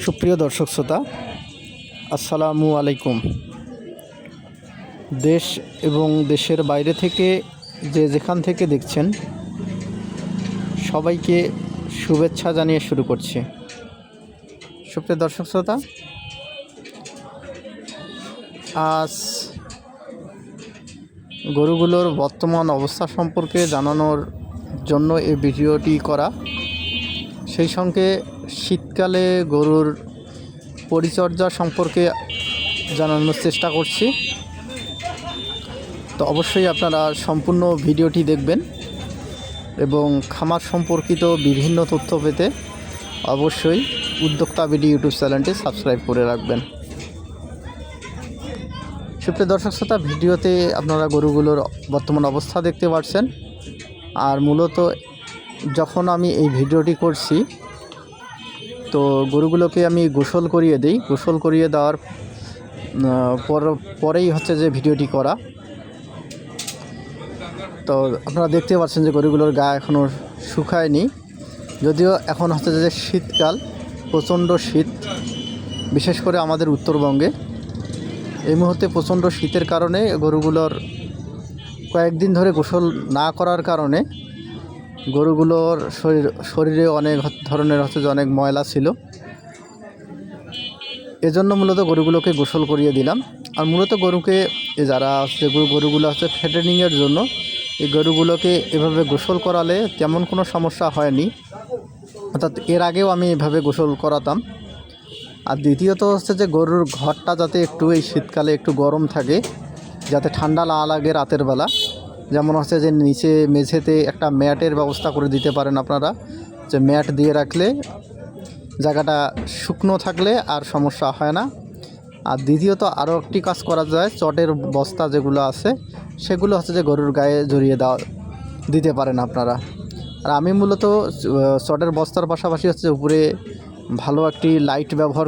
সুপ্রিয় দর্শক শ্রোতা, আসসালামু আলাইকুম। দেশ এবং দেশের বাইরে থেকে যেখান থেকে দেখছেন সবাইকে শুভেচ্ছা জানিয়ে শুরু করছি। সুপ্রিয় দর্শক শ্রোতা, আজ গরুগুলোর বর্তমান অবস্থা সম্পর্কে জানানোর জন্য এই ভিডিওটি করা, সেই সঙ্গে শীতকালে গরুর পরিচর্যা সম্পর্কে জানানোর চেষ্টা করছি। তো অবশ্যই আপনারা সম্পূর্ণ ভিডিওটি দেখবেন এবং খামার সম্পর্কিত বিভিন্ন তথ্য পেতে অবশ্যই উদ্যোক্তা বিডি ইউটিউব চ্যানেলটি সাবস্ক্রাইব করে রাখবেন। সুপ্রিয় দর্শক শ্রোতা, ভিডিওতে আপনারা গরুগুলোর বর্তমান অবস্থা দেখতে পাচ্ছেন। আর মূলত যখন আমি এই ভিডিওটি করছি তো গরুগুলোকে আমি গোসল করিয়ে দিই। গোসল করিয়ে দেওয়ার পরেই হচ্ছে যে ভিডিওটি করা। তো আপনারা দেখতে পাচ্ছেন যে গরুগুলোর গা এখনও শুকায়নি, যদিও এখন হচ্ছে যে শীতকাল, প্রচণ্ড শীত, বিশেষ করে আমাদের উত্তরবঙ্গে এই মুহূর্তে প্রচণ্ড শীতের কারণে গরুগুলোর কয়েকদিন ধরে গোসল না করার কারণে গরুগুলোর শরীরে অনেক ধরনের হচ্ছে যে অনেক ময়লা ছিল। এজন্য মূলত গরুগুলোকে গোসল করিয়ে দিলাম। আর মূলত গরুকে যারা হচ্ছে গরুগুলো হচ্ছে ফ্যাটেনিংয়ের জন্য এই গরুগুলোকে এভাবে গোসল করালে তেমন কোনো সমস্যা হয়নি, অর্থাৎ এর আগেও আমি এভাবে গোসল করাতাম। আর দ্বিতীয়ত হচ্ছে যে গরুর ঘরটা যাতে একটু এই শীতকালে একটু গরম থাকে, যাতে ঠান্ডা না লাগে রাতের বেলা। যেমন হচ্ছে যে নিচে মেঝেতে একটা ম্যাটের ব্যবস্থা করে দিতে পারেন আপনারা, যে ম্যাট দিয়ে রাখলে জায়গাটা শুকনো থাকলে আর সমস্যা হয় না। আর দ্বিতীয়ত আরও একটি কাজ করা যায়, চটের বস্তা যেগুলো আছে সেগুলো হচ্ছে যে গরুর গায়ে জড়িয়ে দিতে পারেন আপনারা। আর আমি মূলত চটের বস্তার পাশাপাশি হচ্ছে উপরে ভালো একটি লাইট ব্যবহার